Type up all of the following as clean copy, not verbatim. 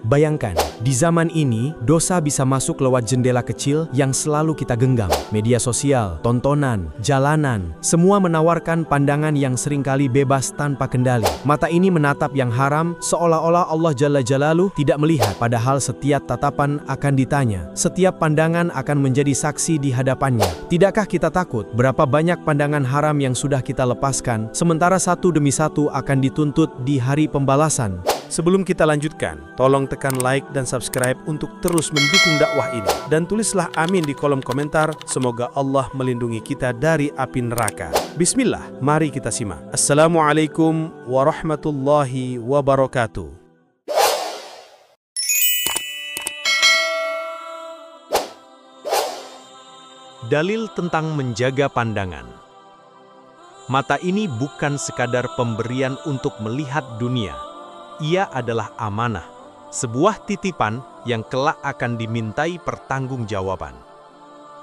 Bayangkan, di zaman ini, dosa bisa masuk lewat jendela kecil yang selalu kita genggam. Media sosial, tontonan, jalanan, semua menawarkan pandangan yang seringkali bebas tanpa kendali. Mata ini menatap yang haram, seolah-olah Allah Jalla Jalaluh tidak melihat. Padahal setiap tatapan akan ditanya, setiap pandangan akan menjadi saksi di hadapannya. Tidakkah kita takut berapa banyak pandangan haram yang sudah kita lepaskan, sementara satu demi satu akan dituntut di hari pembalasan? Sebelum kita lanjutkan, tolong tekan like dan subscribe untuk terus mendukung dakwah ini. Dan tulislah amin di kolom komentar, semoga Allah melindungi kita dari api neraka. Bismillah, mari kita simak. Assalamualaikum warahmatullahi wabarakatuh. Dalil tentang menjaga pandangan. Mata ini bukan sekadar pemberian untuk melihat dunia. Ia adalah amanah, sebuah titipan yang kelak akan dimintai pertanggungjawaban.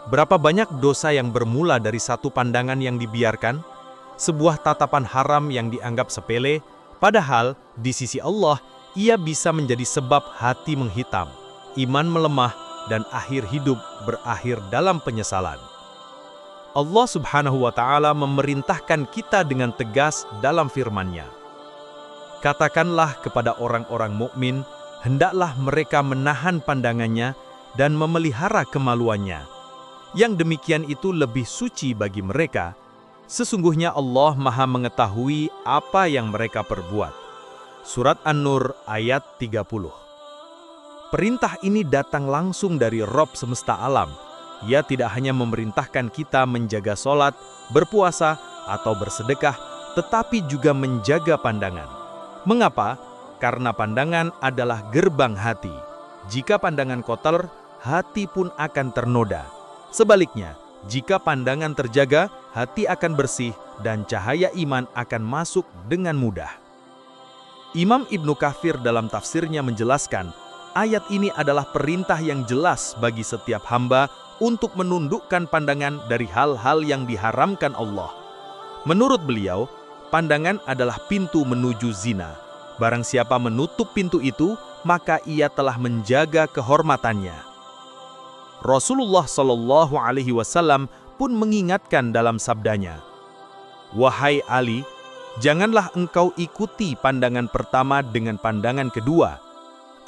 Berapa banyak dosa yang bermula dari satu pandangan yang dibiarkan, sebuah tatapan haram yang dianggap sepele, padahal di sisi Allah ia bisa menjadi sebab hati menghitam, iman melemah, dan akhir hidup berakhir dalam penyesalan. Allah Subhanahu wa Ta'ala memerintahkan kita dengan tegas dalam firman-Nya. Katakanlah kepada orang-orang mukmin, hendaklah mereka menahan pandangannya dan memelihara kemaluannya. Yang demikian itu lebih suci bagi mereka. Sesungguhnya Allah Maha mengetahui apa yang mereka perbuat. Surat An-Nur ayat 30. Perintah ini datang langsung dari Rabb semesta alam. Ia tidak hanya memerintahkan kita menjaga sholat, berpuasa, atau bersedekah, tetapi juga menjaga pandangan. Mengapa? Karena pandangan adalah gerbang hati. Jika pandangan kotor, hati pun akan ternoda. Sebaliknya, jika pandangan terjaga, hati akan bersih dan cahaya iman akan masuk dengan mudah. Imam Ibnu Katsir dalam tafsirnya menjelaskan, ayat ini adalah perintah yang jelas bagi setiap hamba untuk menundukkan pandangan dari hal-hal yang diharamkan Allah. Menurut beliau, pandangan adalah pintu menuju zina. Barang siapa menutup pintu itu, maka ia telah menjaga kehormatannya. Rasulullah Shallallahu Alaihi Wasallam pun mengingatkan dalam sabdanya, "Wahai Ali, janganlah engkau ikuti pandangan pertama dengan pandangan kedua.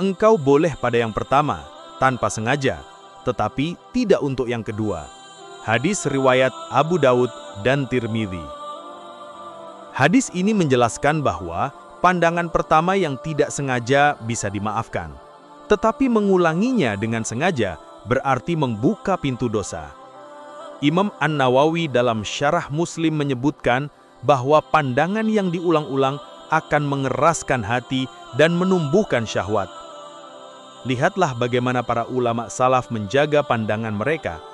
Engkau boleh pada yang pertama, tanpa sengaja, tetapi tidak untuk yang kedua." Hadis riwayat Abu Daud dan Tirmidzi. Hadis ini menjelaskan bahwa pandangan pertama yang tidak sengaja bisa dimaafkan. Tetapi mengulanginya dengan sengaja berarti membuka pintu dosa. Imam An-Nawawi dalam Syarah Muslim menyebutkan bahwa pandangan yang diulang-ulang akan mengeraskan hati dan menumbuhkan syahwat. Lihatlah bagaimana para ulama salaf menjaga pandangan mereka.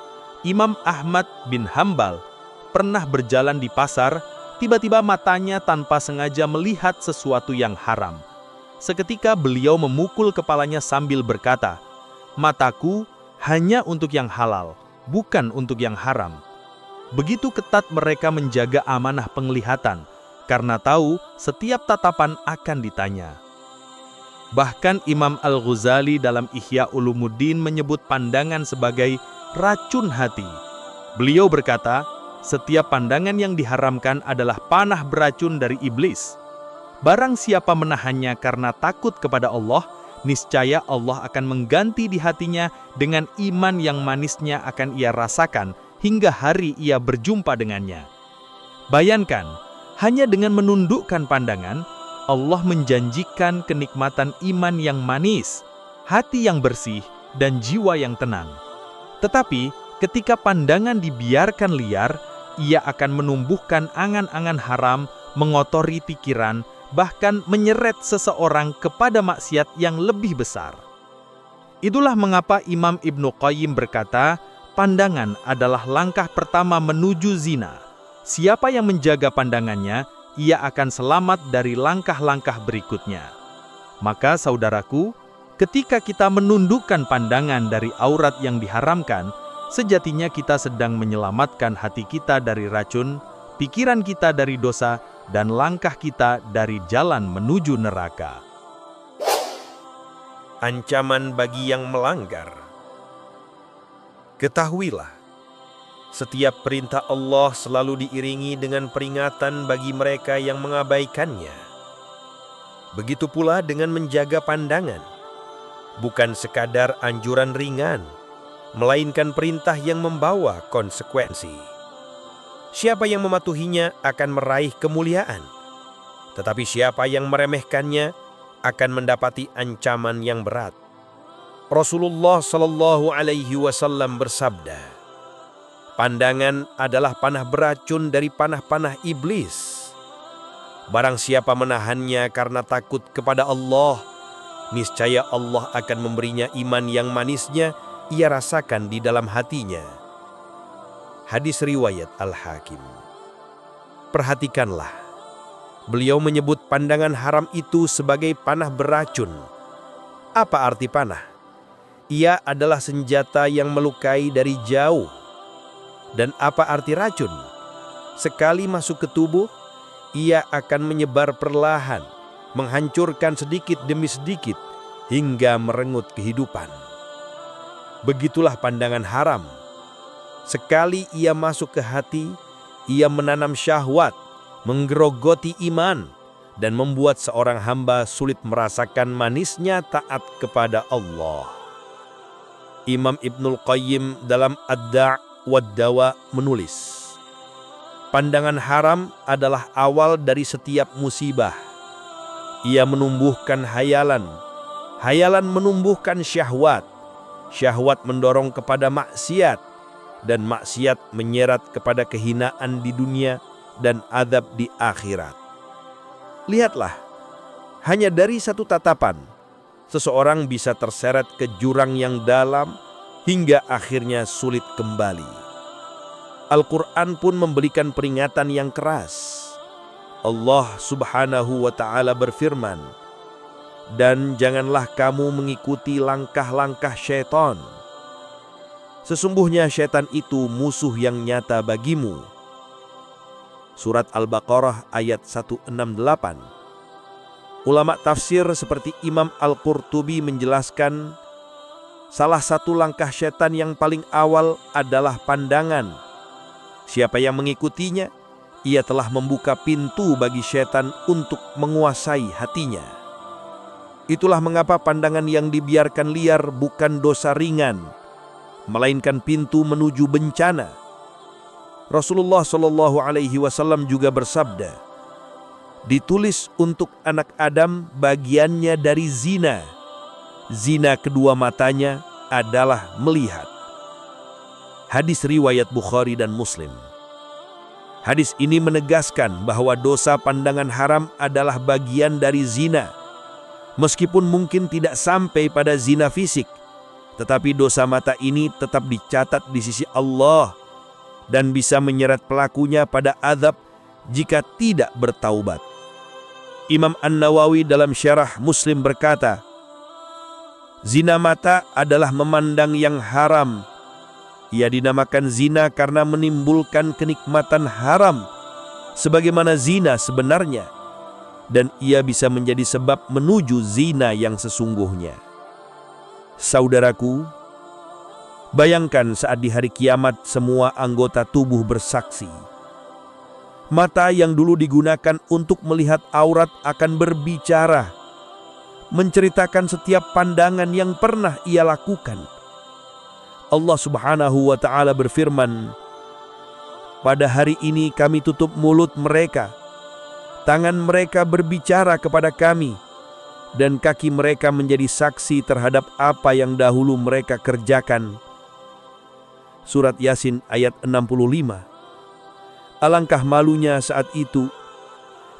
Imam Ahmad bin Hambal pernah berjalan di pasar. Tiba-tiba matanya tanpa sengaja melihat sesuatu yang haram. Seketika beliau memukul kepalanya sambil berkata, "Mataku hanya untuk yang halal, bukan untuk yang haram." Begitu ketat mereka menjaga amanah penglihatan, karena tahu setiap tatapan akan ditanya. Bahkan Imam Al-Ghazali dalam Ihya Ulumuddin menyebut pandangan sebagai racun hati. Beliau berkata, setiap pandangan yang diharamkan adalah panah beracun dari iblis. Barang siapa menahannya karena takut kepada Allah, niscaya Allah akan mengganti di hatinya dengan iman yang manisnya akan ia rasakan hingga hari ia berjumpa dengannya. Bayangkan, hanya dengan menundukkan pandangan, Allah menjanjikan kenikmatan iman yang manis, hati yang bersih, dan jiwa yang tenang. Tetapi, ketika pandangan dibiarkan liar, ia akan menumbuhkan angan-angan haram, mengotori pikiran, bahkan menyeret seseorang kepada maksiat yang lebih besar. Itulah mengapa Imam Ibnu Qayyim berkata, pandangan adalah langkah pertama menuju zina. Siapa yang menjaga pandangannya, ia akan selamat dari langkah-langkah berikutnya. Maka saudaraku, ketika kita menundukkan pandangan dari aurat yang diharamkan, sejatinya kita sedang menyelamatkan hati kita dari racun, pikiran kita dari dosa, dan langkah kita dari jalan menuju neraka. ancaman bagi yang melanggar. Ketahuilah, setiap perintah Allah selalu diiringi dengan peringatan bagi mereka yang mengabaikannya. Begitu pula dengan menjaga pandangan, bukan sekadar anjuran ringan, melainkan perintah yang membawa konsekuensi. Siapa yang mematuhinya akan meraih kemuliaan, tetapi siapa yang meremehkannya akan mendapati ancaman yang berat. Rasulullah Shallallahu Alaihi Wasallam bersabda, "Pandangan adalah panah beracun dari panah-panah iblis. Barang siapa menahannya karena takut kepada Allah, niscaya Allah akan memberinya iman yang manisnya ia rasakan di dalam hatinya." Hadis riwayat Al-Hakim. Perhatikanlah, beliau menyebut pandangan haram itu sebagai panah beracun. Apa arti panah? Ia adalah senjata yang melukai dari jauh. Dan apa arti racun? Sekali masuk ke tubuh, ia akan menyebar perlahan, menghancurkan sedikit demi sedikit, hingga merenggut kehidupan. Begitulah pandangan haram. Sekali ia masuk ke hati, ia menanam syahwat, menggerogoti iman, dan membuat seorang hamba sulit merasakan manisnya taat kepada Allah. Imam Ibnul Qayyim dalam Ad-Da' wad-Dawa menulis, pandangan haram adalah awal dari setiap musibah. Ia menumbuhkan hayalan, hayalan menumbuhkan syahwat, syahwat mendorong kepada maksiat, dan maksiat menyerat kepada kehinaan di dunia dan azab di akhirat. Lihatlah, hanya dari satu tatapan, seseorang bisa terseret ke jurang yang dalam hingga akhirnya sulit kembali. Al-Quran pun memberikan peringatan yang keras. Allah Subhanahu wa Ta'ala berfirman, "Dan janganlah kamu mengikuti langkah-langkah syaitan. Sesungguhnya syaitan itu musuh yang nyata bagimu." Surat Al-Baqarah ayat 168. Ulama tafsir seperti Imam Al-Qurtubi menjelaskan, salah satu langkah syaitan yang paling awal adalah pandangan. Siapa yang mengikutinya, ia telah membuka pintu bagi syaitan untuk menguasai hatinya. Itulah mengapa pandangan yang dibiarkan liar bukan dosa ringan, melainkan pintu menuju bencana. Rasulullah Shallallahu Alaihi Wasallam juga bersabda, "Ditulis untuk anak Adam bagiannya dari zina. Zina kedua matanya adalah melihat." Hadis riwayat Bukhari dan Muslim. Hadis ini menegaskan bahwa dosa pandangan haram adalah bagian dari zina. Meskipun mungkin tidak sampai pada zina fisik, tetapi dosa mata ini tetap dicatat di sisi Allah dan bisa menyeret pelakunya pada azab jika tidak bertaubat. Imam An-Nawawi dalam Syarah Muslim berkata, "Zina mata adalah memandang yang haram. Ia dinamakan zina karena menimbulkan kenikmatan haram sebagaimana zina sebenarnya, dan ia bisa menjadi sebab menuju zina yang sesungguhnya." Saudaraku, bayangkan saat di hari kiamat semua anggota tubuh bersaksi. Mata yang dulu digunakan untuk melihat aurat akan berbicara, menceritakan setiap pandangan yang pernah ia lakukan. Allah Subhanahu wa Ta'ala berfirman, "Pada hari ini kami tutup mulut mereka, tangan mereka berbicara kepada kami, dan kaki mereka menjadi saksi terhadap apa yang dahulu mereka kerjakan." Surat Yasin ayat 65. Alangkah malunya saat itu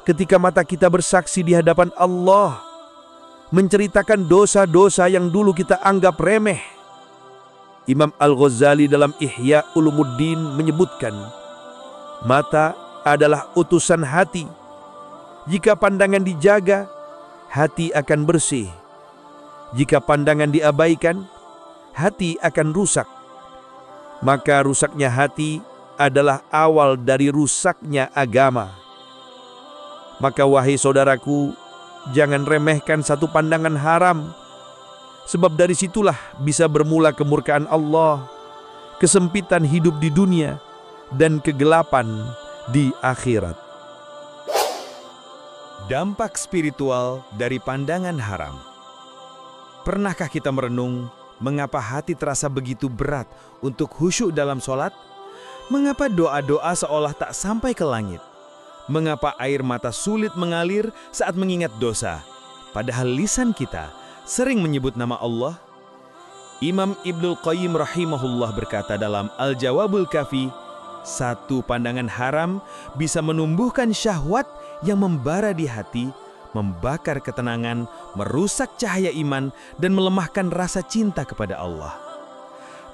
ketika mata kita bersaksi di hadapan Allah, menceritakan dosa-dosa yang dulu kita anggap remeh. Imam Al-Ghazali dalam Ihya Ulumuddin menyebutkan, mata adalah utusan hati. Jika pandangan dijaga, hati akan bersih. Jika pandangan diabaikan, hati akan rusak. Maka rusaknya hati adalah awal dari rusaknya agama. Maka wahai saudaraku, jangan remehkan satu pandangan haram. Sebab dari situlah bisa bermula kemurkaan Allah, kesempitan hidup di dunia, dan kegelapan di akhirat. Dampak spiritual dari pandangan haram. Pernahkah kita merenung mengapa hati terasa begitu berat untuk khusyuk dalam sholat? Mengapa doa-doa seolah tak sampai ke langit? Mengapa air mata sulit mengalir saat mengingat dosa? Padahal lisan kita sering menyebut nama Allah. Imam Ibnul Qayyim rahimahullah berkata dalam Al-Jawabul Kafi, satu pandangan haram bisa menumbuhkan syahwat yang membara di hati, membakar ketenangan, merusak cahaya iman, dan melemahkan rasa cinta kepada Allah.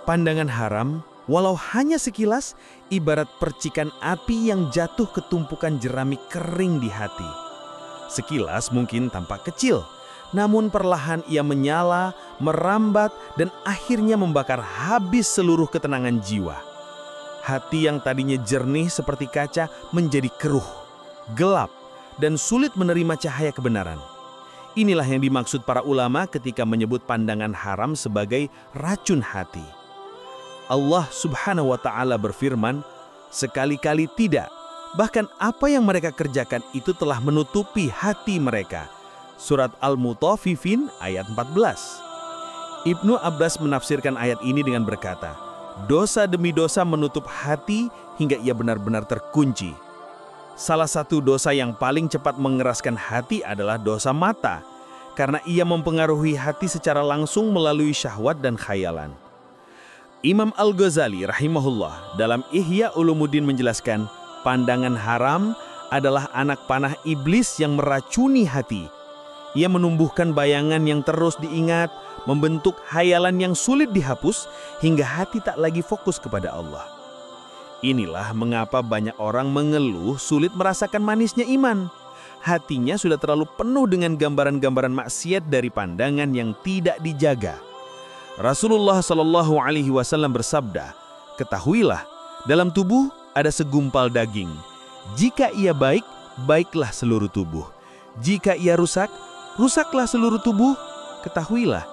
Pandangan haram, walau hanya sekilas, ibarat percikan api yang jatuh ke tumpukan jerami kering di hati. Sekilas mungkin tampak kecil, namun perlahan ia menyala, merambat, dan akhirnya membakar habis seluruh ketenangan jiwa. Hati yang tadinya jernih seperti kaca menjadi keruh, gelap, dan sulit menerima cahaya kebenaran. Inilah yang dimaksud para ulama ketika menyebut pandangan haram sebagai racun hati. Allah Subhanahu wa Ta'ala berfirman, sekali-kali tidak, bahkan apa yang mereka kerjakan itu telah menutupi hati mereka. Surat Al-Mutaffifin ayat 14. Ibnu Abbas menafsirkan ayat ini dengan berkata, dosa demi dosa menutup hati hingga ia benar-benar terkunci. Salah satu dosa yang paling cepat mengeraskan hati adalah dosa mata, karena ia mempengaruhi hati secara langsung melalui syahwat dan khayalan. Imam Al-Ghazali rahimahullah dalam Ihya Ulumuddin menjelaskan, pandangan haram adalah anak panah iblis yang meracuni hati. Ia menumbuhkan bayangan yang terus diingat, membentuk hayalan yang sulit dihapus, hingga hati tak lagi fokus kepada Allah. Inilah mengapa banyak orang mengeluh sulit merasakan manisnya iman. Hatinya sudah terlalu penuh dengan gambaran-gambaran maksiat dari pandangan yang tidak dijaga. Rasulullah Shallallahu Alaihi Wasallam bersabda, ketahuilah, dalam tubuh ada segumpal daging. Jika ia baik, baiklah seluruh tubuh. Jika ia rusak, rusaklah seluruh tubuh. Ketahuilah,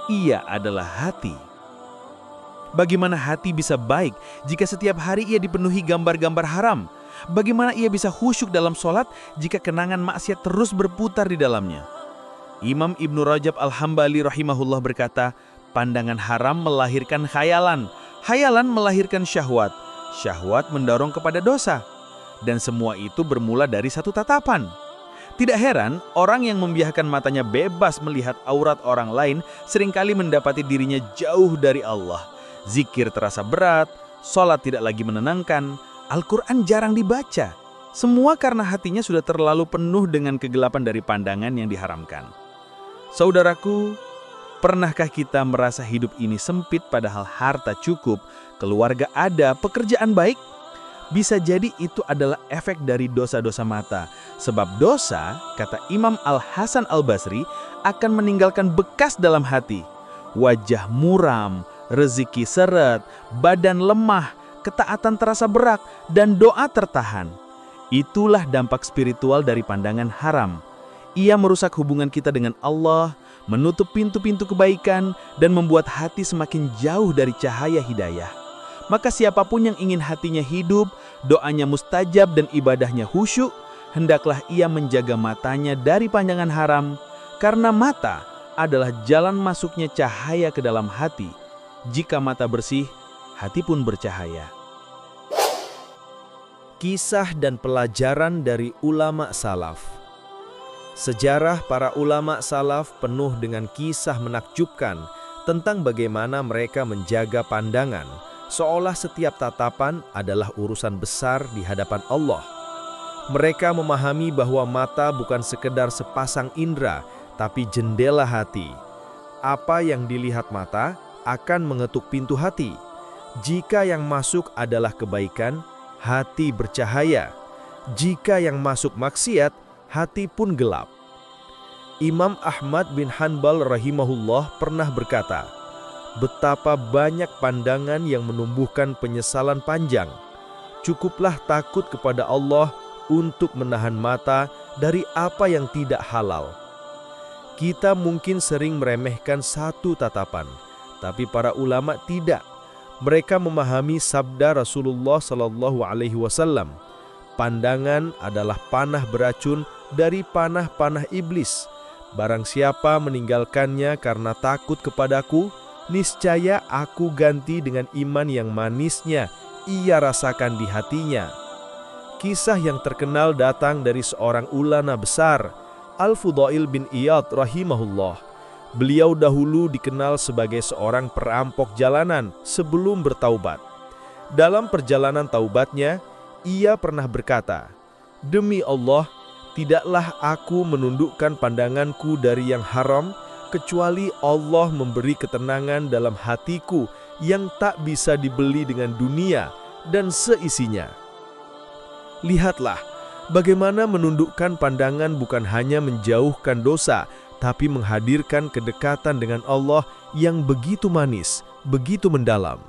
ia adalah hati. Bagaimana hati bisa baik jika setiap hari ia dipenuhi gambar-gambar haram? Bagaimana ia bisa khusyuk dalam sholat jika kenangan maksiat terus berputar di dalamnya? Imam Ibnu Rajab Al-Hambali rahimahullah berkata, pandangan haram melahirkan khayalan, khayalan melahirkan syahwat, syahwat mendorong kepada dosa. Dan semua itu bermula dari satu tatapan. Tidak heran, orang yang membiarkan matanya bebas melihat aurat orang lain seringkali mendapati dirinya jauh dari Allah. Zikir terasa berat, sholat tidak lagi menenangkan, Al-Quran jarang dibaca. Semua karena hatinya sudah terlalu penuh dengan kegelapan dari pandangan yang diharamkan. Saudaraku, pernahkah kita merasa hidup ini sempit padahal harta cukup, keluarga ada, pekerjaan baik? Bisa jadi itu adalah efek dari dosa-dosa mata. Sebab dosa, kata Imam Al-Hasan Al-Basri, akan meninggalkan bekas dalam hati. Wajah muram, rezeki seret, badan lemah, ketaatan terasa berat, dan doa tertahan. Itulah dampak spiritual dari pandangan haram. Ia merusak hubungan kita dengan Allah, menutup pintu-pintu kebaikan, dan membuat hati semakin jauh dari cahaya hidayah. Maka siapapun yang ingin hatinya hidup, doanya mustajab dan ibadahnya khusyuk, hendaklah ia menjaga matanya dari pandangan haram, karena mata adalah jalan masuknya cahaya ke dalam hati. Jika mata bersih, hati pun bercahaya. Kisah dan pelajaran dari ulama salaf. Sejarah para ulama salaf penuh dengan kisah menakjubkan tentang bagaimana mereka menjaga pandangan, seolah setiap tatapan adalah urusan besar di hadapan Allah. Mereka memahami bahwa mata bukan sekedar sepasang indera, tapi jendela hati. Apa yang dilihat mata akan mengetuk pintu hati. Jika yang masuk adalah kebaikan, hati bercahaya. Jika yang masuk maksiat, hati pun gelap. Imam Ahmad bin Hanbal rahimahullah pernah berkata, betapa banyak pandangan yang menumbuhkan penyesalan panjang. Cukuplah takut kepada Allah untuk menahan mata dari apa yang tidak halal. Kita mungkin sering meremehkan satu tatapan, tapi para ulama tidak. Mereka memahami sabda Rasulullah Shallallahu Alaihi Wasallam. Pandangan adalah panah beracun dari panah-panah iblis. Barang siapa meninggalkannya karena takut kepadaku, niscaya aku ganti dengan iman yang manisnya ia rasakan di hatinya. Kisah yang terkenal datang dari seorang ulama besar, Al-Fudail bin Iyad rahimahullah. Beliau dahulu dikenal sebagai seorang perampok jalanan sebelum bertaubat. Dalam perjalanan taubatnya, ia pernah berkata, "Demi Allah, tidaklah aku menundukkan pandanganku dari yang haram, kecuali Allah memberi ketenangan dalam hatiku yang tak bisa dibeli dengan dunia dan seisinya." Lihatlah, bagaimana menundukkan pandangan bukan hanya menjauhkan dosa, tapi menghadirkan kedekatan dengan Allah yang begitu manis, begitu mendalam.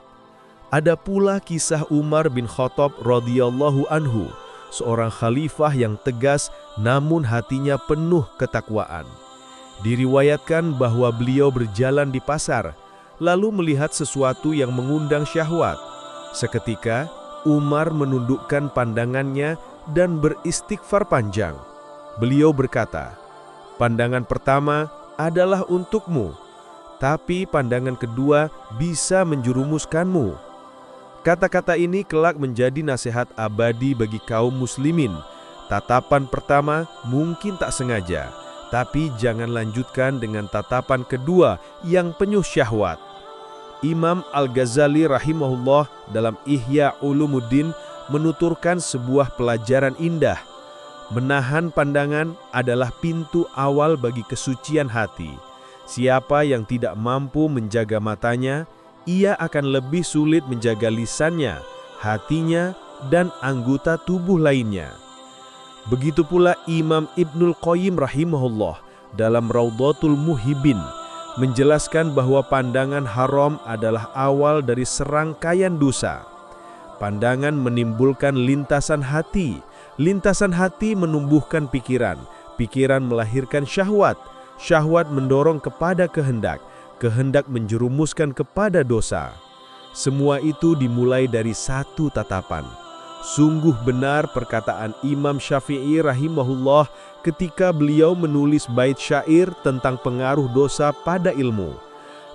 Ada pula kisah Umar bin Khattab radhiyallahu anhu, seorang khalifah yang tegas namun hatinya penuh ketakwaan. Diriwayatkan bahwa beliau berjalan di pasar, lalu melihat sesuatu yang mengundang syahwat. Seketika, Umar menundukkan pandangannya dan beristighfar panjang. Beliau berkata, "Pandangan pertama adalah untukmu, tapi pandangan kedua bisa menjerumuskanmu." Kata-kata ini kelak menjadi nasihat abadi bagi kaum muslimin. Tatapan pertama mungkin tak sengaja, tapi jangan lanjutkan dengan tatapan kedua yang penuh syahwat. Imam Al-Ghazali rahimahullah dalam Ihya Ulumuddin menuturkan sebuah pelajaran indah. Menahan pandangan adalah pintu awal bagi kesucian hati. Siapa yang tidak mampu menjaga matanya, ia akan lebih sulit menjaga lisannya, hatinya, dan anggota tubuh lainnya. Begitu pula Imam Ibnul Qayyim rahimahullah dalam Raudhatul Muhibbin menjelaskan bahwa pandangan haram adalah awal dari serangkaian dosa. Pandangan menimbulkan lintasan hati menumbuhkan pikiran, pikiran melahirkan syahwat, syahwat mendorong kepada kehendak, kehendak menjerumuskan kepada dosa. Semua itu dimulai dari satu tatapan. Sungguh benar perkataan Imam Syafi'i rahimahullah ketika beliau menulis bait syair tentang pengaruh dosa pada ilmu.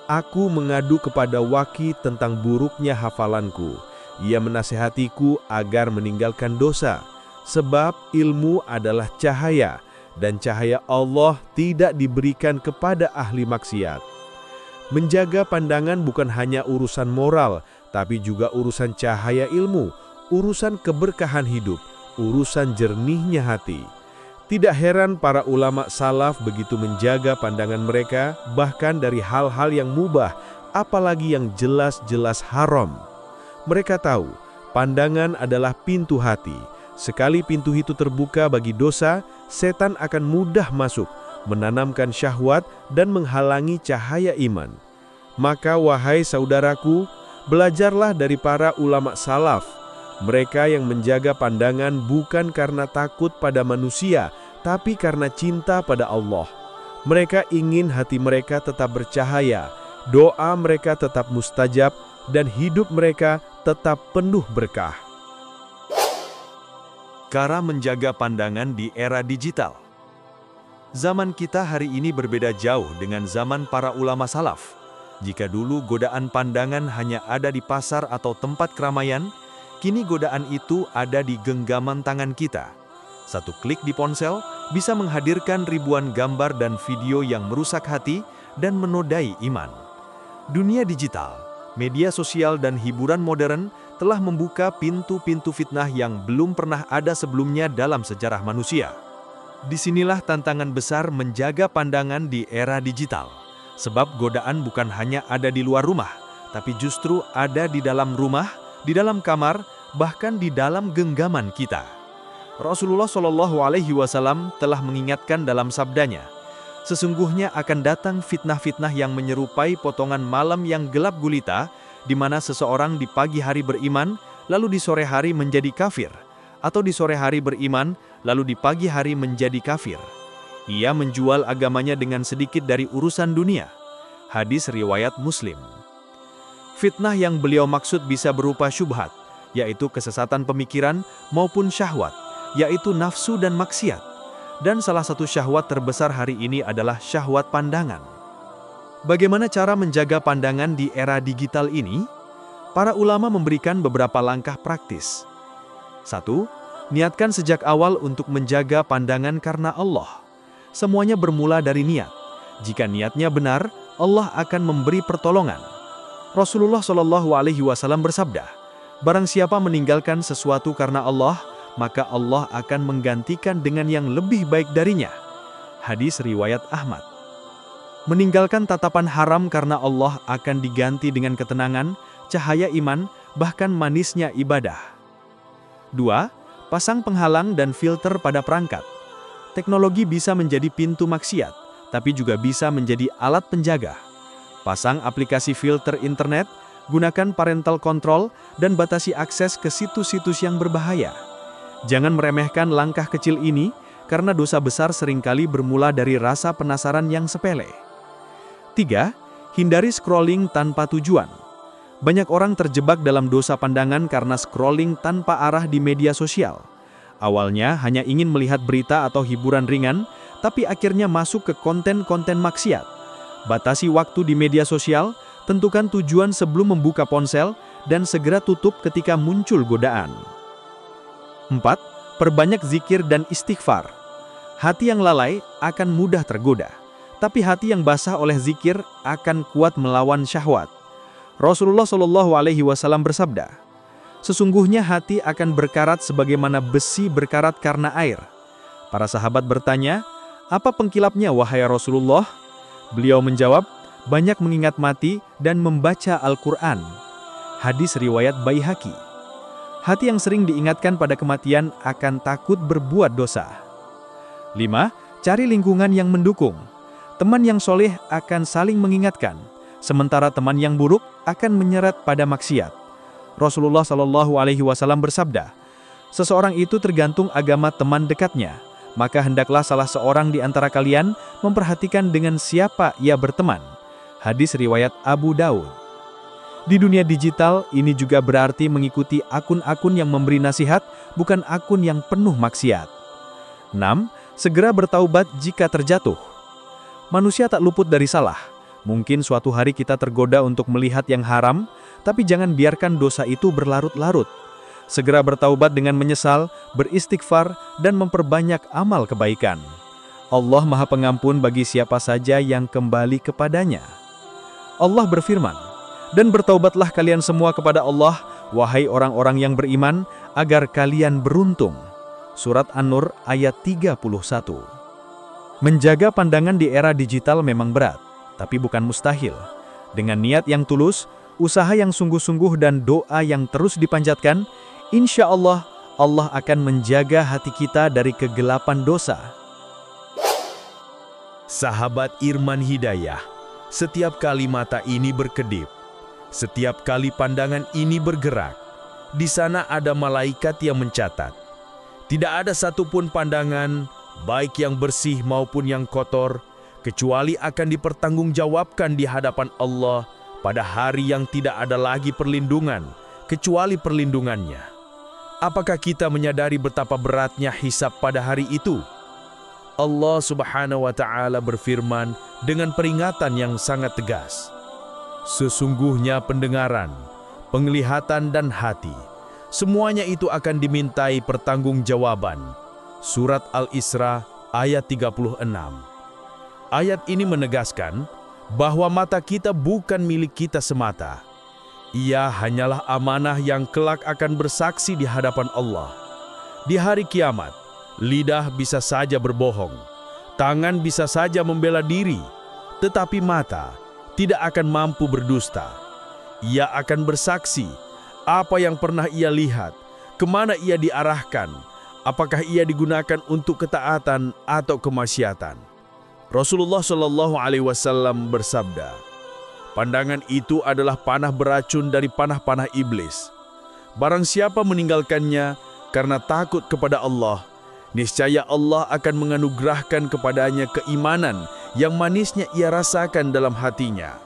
"Aku mengadu kepada Waki tentang buruknya hafalanku. Ia menasihatiku agar meninggalkan dosa, sebab ilmu adalah cahaya, dan cahaya Allah tidak diberikan kepada ahli maksiat." Menjaga pandangan bukan hanya urusan moral, tapi juga urusan cahaya ilmu, urusan keberkahan hidup, urusan jernihnya hati. Tidak heran para ulama salaf begitu menjaga pandangan mereka, bahkan dari hal-hal yang mubah, apalagi yang jelas-jelas haram. Mereka tahu, pandangan adalah pintu hati. Sekali pintu itu terbuka bagi dosa, setan akan mudah masuk, menanamkan syahwat dan menghalangi cahaya iman. Maka wahai saudaraku, belajarlah dari para ulama salaf. Mereka yang menjaga pandangan bukan karena takut pada manusia, tapi karena cinta pada Allah. Mereka ingin hati mereka tetap bercahaya, doa mereka tetap mustajab, dan hidup mereka tetap penuh berkah. Cara menjaga pandangan di era digital. Zaman kita hari ini berbeda jauh dengan zaman para ulama salaf. Jika dulu godaan pandangan hanya ada di pasar atau tempat keramaian, kini godaan itu ada di genggaman tangan kita. Satu klik di ponsel bisa menghadirkan ribuan gambar dan video yang merusak hati dan menodai iman. Dunia digital, media sosial dan hiburan modern telah membuka pintu-pintu fitnah yang belum pernah ada sebelumnya dalam sejarah manusia. Disinilah tantangan besar menjaga pandangan di era digital. Sebab godaan bukan hanya ada di luar rumah, tapi justru ada di dalam rumah, di dalam kamar, bahkan di dalam genggaman kita. Rasulullah Shallallahu Alaihi Wasallam telah mengingatkan dalam sabdanya, "Sesungguhnya akan datang fitnah-fitnah yang menyerupai potongan malam yang gelap gulita, di mana seseorang di pagi hari beriman, lalu di sore hari menjadi kafir, atau di sore hari beriman, lalu di pagi hari menjadi kafir. Ia menjual agamanya dengan sedikit dari urusan dunia. Hadis riwayat Muslim. Fitnah yang beliau maksud bisa berupa syubhat, yaitu kesesatan pemikiran, maupun syahwat, yaitu nafsu dan maksiat. Dan salah satu syahwat terbesar hari ini adalah syahwat pandangan. Bagaimana cara menjaga pandangan di era digital ini? Para ulama memberikan beberapa langkah praktis. 1. Niatkan sejak awal untuk menjaga pandangan karena Allah. Semuanya bermula dari niat. Jika niatnya benar, Allah akan memberi pertolongan. Rasulullah SAW bersabda, "Barang siapa meninggalkan sesuatu karena Allah, maka Allah akan menggantikan dengan yang lebih baik darinya." Hadis riwayat Ahmad. Meninggalkan tatapan haram karena Allah akan diganti dengan ketenangan, cahaya iman, bahkan manisnya ibadah. 2. Pasang penghalang dan filter pada perangkat. Teknologi bisa menjadi pintu maksiat, tapi juga bisa menjadi alat penjaga. Pasang aplikasi filter internet, gunakan parental control, dan batasi akses ke situs-situs yang berbahaya. Jangan meremehkan langkah kecil ini, karena dosa besar seringkali bermula dari rasa penasaran yang sepele. 3. Hindari scrolling tanpa tujuan. Banyak orang terjebak dalam dosa pandangan karena scrolling tanpa arah di media sosial. Awalnya hanya ingin melihat berita atau hiburan ringan, tapi akhirnya masuk ke konten-konten maksiat. Batasi waktu di media sosial, tentukan tujuan sebelum membuka ponsel, dan segera tutup ketika muncul godaan. 4. Perbanyak zikir dan istighfar. Hati yang lalai akan mudah tergoda, tapi hati yang basah oleh zikir akan kuat melawan syahwat. Rasulullah SAW bersabda, "Sesungguhnya hati akan berkarat sebagaimana besi berkarat karena air." Para sahabat bertanya, "Apa pengkilapnya wahai Rasulullah?" Beliau menjawab, "Banyak mengingat mati dan membaca Al-Quran." Hadis riwayat Baihaqi. Hati yang sering diingatkan pada kematian akan takut berbuat dosa. 5. Cari lingkungan yang mendukung. Teman yang soleh akan saling mengingatkan, sementara teman yang buruk akan menyeret pada maksiat. Rasulullah SAW bersabda, "Seseorang itu tergantung agama teman dekatnya, maka hendaklah salah seorang di antara kalian memperhatikan dengan siapa ia berteman." Hadis riwayat Abu Daud. Di dunia digital, ini juga berarti mengikuti akun-akun yang memberi nasihat, bukan akun yang penuh maksiat. 6. Segera bertaubat jika terjatuh. Manusia tak luput dari salah. Mungkin suatu hari kita tergoda untuk melihat yang haram, tapi jangan biarkan dosa itu berlarut-larut. Segera bertaubat dengan menyesal, beristighfar, dan memperbanyak amal kebaikan. Allah Maha Pengampun bagi siapa saja yang kembali kepadanya. Allah berfirman, "Dan bertaubatlah kalian semua kepada Allah, wahai orang-orang yang beriman, agar kalian beruntung." Surat An-Nur ayat 31. Menjaga pandangan di era digital memang berat, tapi bukan mustahil. Dengan niat yang tulus, usaha yang sungguh-sungguh dan doa yang terus dipanjatkan, insya Allah, Allah akan menjaga hati kita dari kegelapan dosa. Sahabat Irman Hidayah, setiap kali mata ini berkedip, setiap kali pandangan ini bergerak, di sana ada malaikat yang mencatat. Tidak ada satupun pandangan, baik yang bersih maupun yang kotor, kecuali akan dipertanggungjawabkan di hadapan Allah pada hari yang tidak ada lagi perlindungan, kecuali perlindungannya. Apakah kita menyadari betapa beratnya hisab pada hari itu? Allah Subhanahu wa Ta'ala berfirman dengan peringatan yang sangat tegas. Sesungguhnya pendengaran, penglihatan dan hati, semuanya itu akan dimintai pertanggungjawaban. Surat Al-Isra ayat 36. Ayat ini menegaskan bahwa mata kita bukan milik kita semata. Ia hanyalah amanah yang kelak akan bersaksi di hadapan Allah. Di hari kiamat, lidah bisa saja berbohong, tangan bisa saja membela diri, tetapi mata tidak akan mampu berdusta. Ia akan bersaksi apa yang pernah ia lihat, kemana ia diarahkan, apakah ia digunakan untuk ketaatan atau kemaksiatan. Rasulullah SAW bersabda, "Pandangan itu adalah panah beracun dari panah-panah iblis. Barang siapa meninggalkannya karena takut kepada Allah, niscaya Allah akan menganugerahkan kepadanya keimanan yang manisnya ia rasakan dalam hatinya.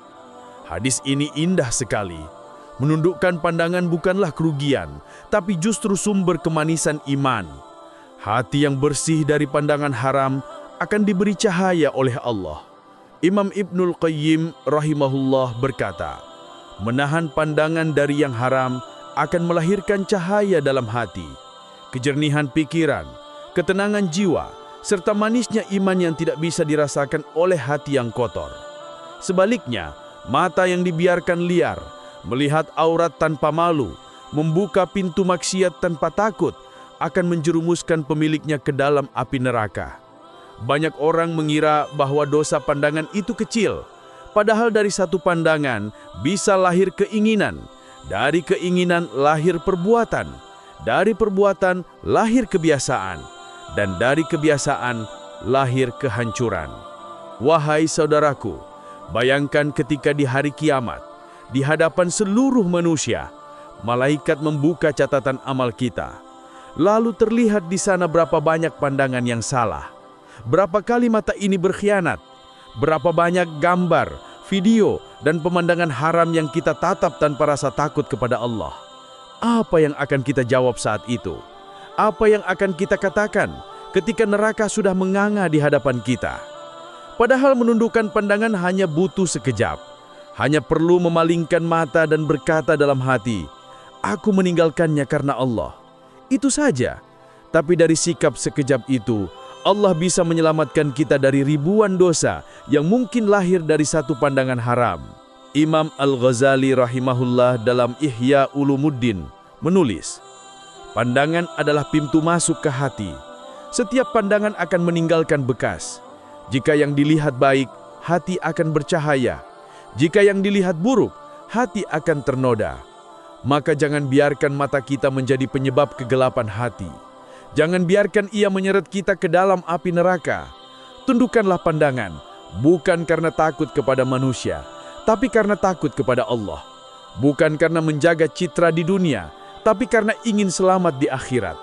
Hadis ini indah sekali. Menundukkan pandangan bukanlah kerugian, tapi justru sumber kemanisan iman. Hati yang bersih dari pandangan haram akan diberi cahaya oleh Allah. Imam Ibnul Qayyim rahimahullah berkata, menahan pandangan dari yang haram akan melahirkan cahaya dalam hati, kejernihan pikiran, ketenangan jiwa, serta manisnya iman yang tidak bisa dirasakan oleh hati yang kotor. Sebaliknya, mata yang dibiarkan liar, melihat aurat tanpa malu, membuka pintu maksiat tanpa takut, akan menjerumuskan pemiliknya ke dalam api neraka. Banyak orang mengira bahwa dosa pandangan itu kecil, padahal dari satu pandangan bisa lahir keinginan, dari keinginan lahir perbuatan, dari perbuatan lahir kebiasaan, dan dari kebiasaan lahir kehancuran. Wahai saudaraku, bayangkan ketika di hari kiamat, di hadapan seluruh manusia, malaikat membuka catatan amal kita. Lalu terlihat di sana berapa banyak pandangan yang salah, berapa kali mata ini berkhianat, berapa banyak gambar, video, dan pemandangan haram yang kita tatap tanpa rasa takut kepada Allah. Apa yang akan kita jawab saat itu? Apa yang akan kita katakan ketika neraka sudah menganga di hadapan kita? Padahal menundukkan pandangan hanya butuh sekejap. Hanya perlu memalingkan mata dan berkata dalam hati, aku meninggalkannya karena Allah. Itu saja. Tapi dari sikap sekejap itu, Allah bisa menyelamatkan kita dari ribuan dosa yang mungkin lahir dari satu pandangan haram. Imam Al-Ghazali rahimahullah dalam Ihya Ulumuddin menulis, pandangan adalah pintu masuk ke hati. Setiap pandangan akan meninggalkan bekas. Jika yang dilihat baik, hati akan bercahaya. Jika yang dilihat buruk, hati akan ternoda. Maka jangan biarkan mata kita menjadi penyebab kegelapan hati. Jangan biarkan ia menyeret kita ke dalam api neraka. Tundukkanlah pandangan, bukan karena takut kepada manusia, tapi karena takut kepada Allah. Bukan karena menjaga citra di dunia, tapi karena ingin selamat di akhirat.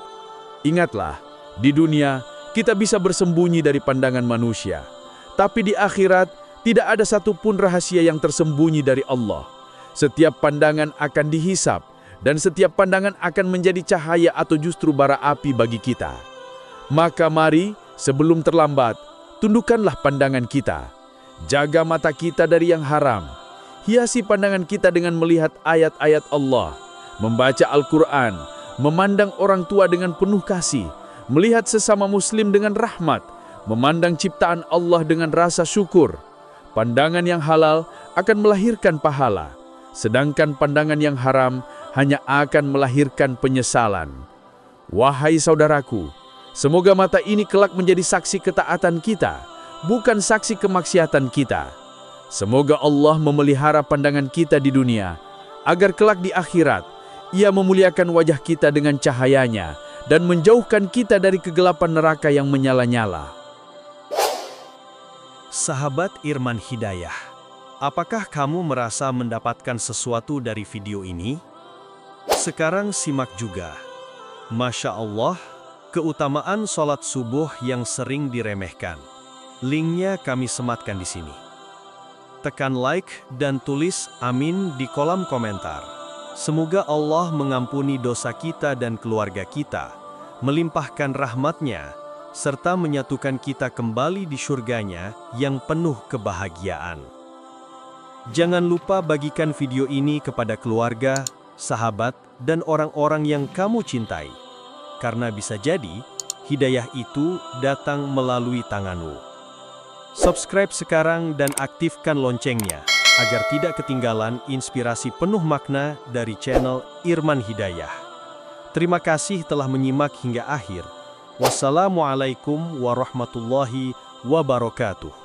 Ingatlah, di dunia kita bisa bersembunyi dari pandangan manusia, tapi di akhirat tidak ada satupun rahasia yang tersembunyi dari Allah. Setiap pandangan akan dihisap, dan setiap pandangan akan menjadi cahaya atau justru bara api bagi kita. Maka mari, sebelum terlambat, tundukkanlah pandangan kita. Jaga mata kita dari yang haram. Hiasi pandangan kita dengan melihat ayat-ayat Allah, membaca Al-Quran, memandang orang tua dengan penuh kasih, melihat sesama muslim dengan rahmat, memandang ciptaan Allah dengan rasa syukur. Pandangan yang halal akan melahirkan pahala, sedangkan pandangan yang haram hanya akan melahirkan penyesalan. Wahai saudaraku, semoga mata ini kelak menjadi saksi ketaatan kita, bukan saksi kemaksiatan kita. Semoga Allah memelihara pandangan kita di dunia, agar kelak di akhirat, Ia memuliakan wajah kita dengan cahayanya dan menjauhkan kita dari kegelapan neraka yang menyala-nyala. Sahabat Irman Hidayah, apakah kamu merasa mendapatkan sesuatu dari video ini? Sekarang simak juga. Masya Allah, keutamaan sholat subuh yang sering diremehkan. Linknya kami sematkan di sini. Tekan like dan tulis amin di kolom komentar. Semoga Allah mengampuni dosa kita dan keluarga kita, melimpahkan rahmat-Nya, serta menyatukan kita kembali di surganya yang penuh kebahagiaan. Jangan lupa bagikan video ini kepada keluarga, sahabat, dan orang-orang yang kamu cintai. Karena bisa jadi, hidayah itu datang melalui tanganmu. Subscribe sekarang dan aktifkan loncengnya, agar tidak ketinggalan inspirasi penuh makna dari channel Irman Hidayah. Terima kasih telah menyimak hingga akhir. Wassalamualaikum warahmatullahi wabarakatuh.